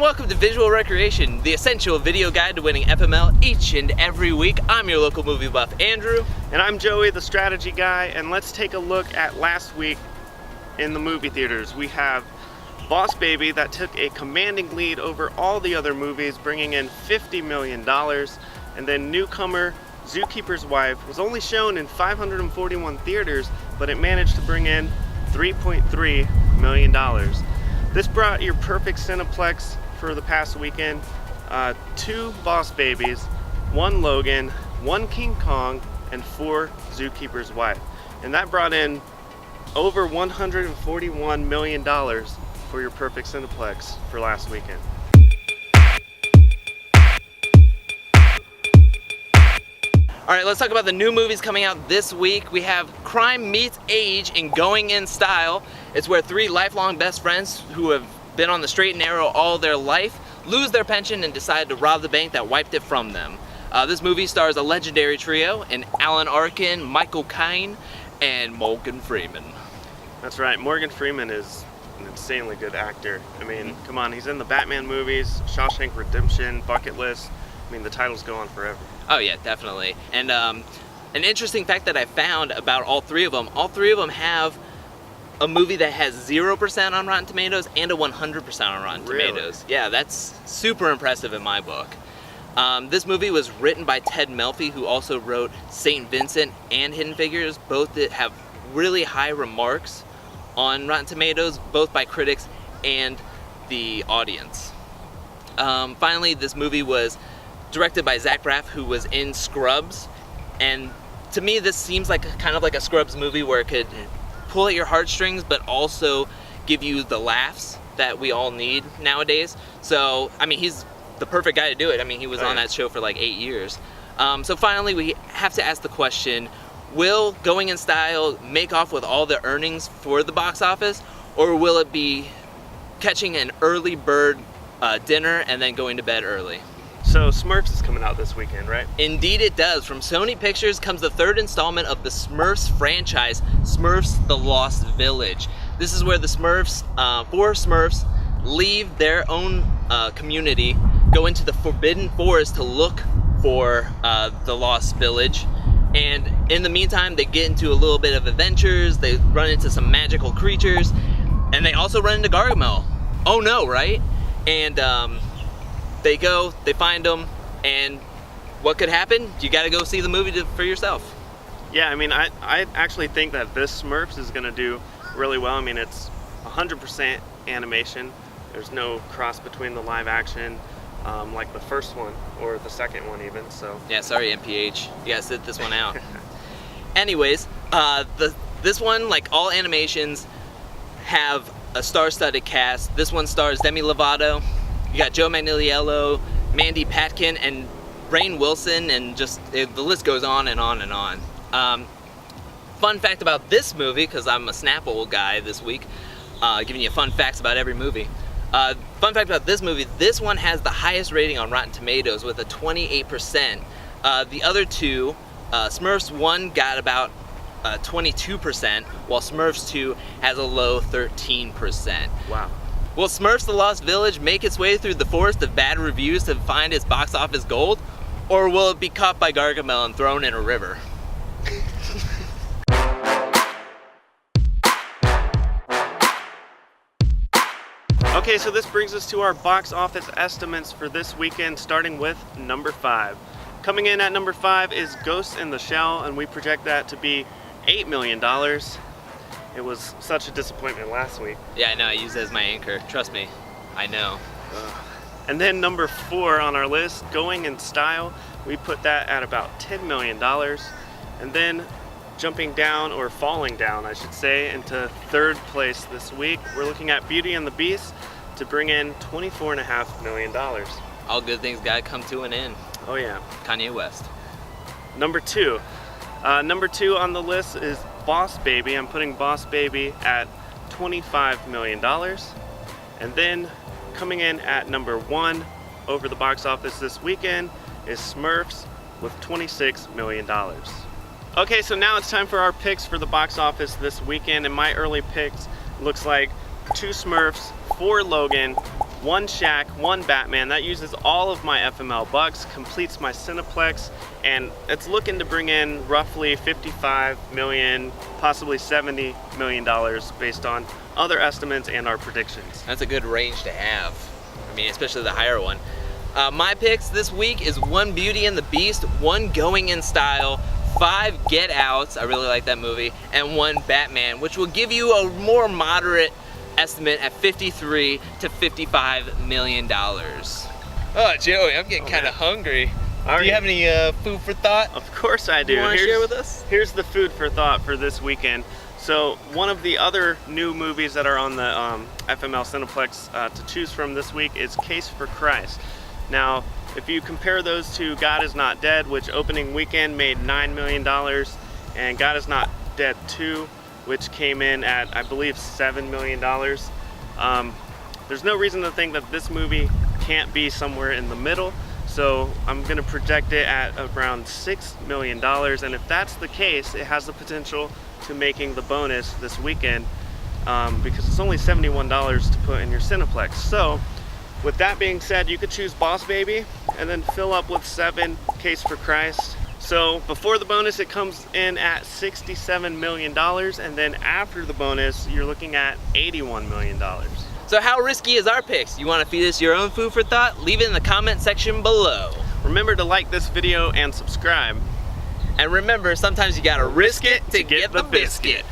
welcome to Visual Recreation, the essential video guide to winning FML each and every week. I'm your local movie buff, Andrew. And I'm Joey, the strategy guy, and let's take a look at last week in the movie theaters. We have Boss Baby that took a commanding lead over all the other movies, bringing in $50 million. And then newcomer Zookeeper's Wife was only shown in 541 theaters, but it managed to bring in $3.3 million. This brought your perfect Cineplex for the past weekend. 2 Boss Babies, 1 Logan, 1 King Kong, and 4 Zookeeper's Wife. And that brought in over $141 million for your perfect Cineplex for last weekend. All right, let's talk about the new movies coming out this week. We have Crime Meets Age in Going in Style. It's where 3 lifelong best friends who have been on the straight and narrow all their life lose their pension and decide to rob the bank that wiped it from them. This movie stars a legendary trio in Alan Arkin, Michael Caine, and Morgan Freeman. That's right, Morgan Freeman is an insanely good actor. I mean, come on, he's in the Batman movies, Shawshank Redemption, Bucket List. I mean, the titles go on forever. Oh yeah, definitely. And an interesting fact that I found about all 3 of them have a movie that has 0% on Rotten Tomatoes and a 100% on Rotten Tomatoes. Yeah, that's super impressive in my book. This movie was written by Ted Melfi, who also wrote St. Vincent and Hidden Figures, both that have really high remarks on Rotten Tomatoes, both by critics and the audience. Finally, this movie was directed by Zach Braff, who was in Scrubs, and to me this seems like kind of like a Scrubs movie where it could pull at your heartstrings but also give you the laughs that we all need nowadays. So I mean, he's the perfect guy to do it. I mean, he was on that show for like 8 years. So finally we have to ask the question, will Going in Style make off with all the earnings for the box office, or will it be catching an early bird dinner and then going to bed early? So Smurfs is coming out this weekend, right? Indeed it does. From Sony Pictures comes the 3rd installment of the Smurfs franchise, Smurfs the Lost Village. This is where the Smurfs, 4 Smurfs, leave their own community, go into the Forbidden Forest to look for the Lost Village. And in the meantime, they get into a little bit of adventures, they run into some magical creatures, and they also run into Gargamel. Oh no, right? And they go, they find them, and what could happen? You gotta go see the movie for yourself. Yeah, I mean, I actually think that this Smurfs is gonna do really well. I mean, it's 100% animation. There's no cross between the live action, like the first one, or the second one even, so. Yeah, sorry MPH, you gotta sit this one out. Anyways, this one, like all animations, have a star-studded cast. This one stars Demi Lovato. You got Joe Manganiello, Mandy Patinkin, and Rainn Wilson, and just the list goes on and on and on. Fun fact about this movie, because I'm a Snapple guy this week, giving you fun facts about every movie. Fun fact about this movie, this one has the highest rating on Rotten Tomatoes with a 28%. The other 2, Smurfs 1 got about 22%, while Smurfs 2 has a low 13%. Wow. Will Smurfs the Lost Village make its way through the forest of bad reviews to find its box office gold? Or will it be caught by Gargamel and thrown in a river? Okay, so this brings us to our box office estimates for this weekend, starting with number 5. Coming in at number 5 is Ghost in the Shell, and we project that to be $8 million. It was such a disappointment last week. Yeah, I know, I use it as my anchor. Trust me, I know. And then number 4 on our list, Going in Style, we put that at about $10 million. And then jumping down, or falling down, I should say, into 3rd place this week, we're looking at Beauty and the Beast to bring in $24.5 million. All good things gotta come to an end. Oh yeah. Kanye West. Number 2. Number 2 on the list is Boss Baby. I'm putting Boss Baby at $25 million. And then coming in at number 1 over the box office this weekend is Smurfs with $26 million. Okay, so now it's time for our picks for the box office this weekend, and my early picks looks like 2 Smurfs, 4 Logan, 1 Shaq, 1 Batman. That uses all of my FML bucks, completes my Cineplex, and it's looking to bring in roughly 55 million, possibly 70 million dollars based on other estimates and our predictions. That's a good range to have. I mean, especially the higher one. My picks this week is 1 Beauty and the Beast, 1 Going in Style, 5 Get Outs, I really like that movie, and 1 Batman, which will give you a more moderate estimate at 53 to 55 million dollars. Oh, Joey, I'm getting kind of hungry. Do you have any food for thought? Of course I do. You want to share with us? Here's the food for thought for this weekend. So one of the other new movies that are on the FML Cineplex to choose from this week is Case for Christ. Now, if you compare those to God Is Not Dead, which opening weekend made $9 million, and God Is Not Dead 2, which came in at, I believe, $7 million, there's no reason to think that this movie can't be somewhere in the middle. So I'm going to project it at around $6 million, and if that's the case, it has the potential to making the bonus this weekend because it's only $71 to put in your Cineplex. So with that being said, you could choose Boss Baby and then fill up with 7 Case for Christ. So before the bonus, it comes in at $67 million, and then after the bonus, you're looking at $81 million. So how risky is our picks? You want to feed us your own food for thought? Leave it in the comment section below. Remember to like this video and subscribe. And remember, sometimes you gotta risk it to get the biscuit.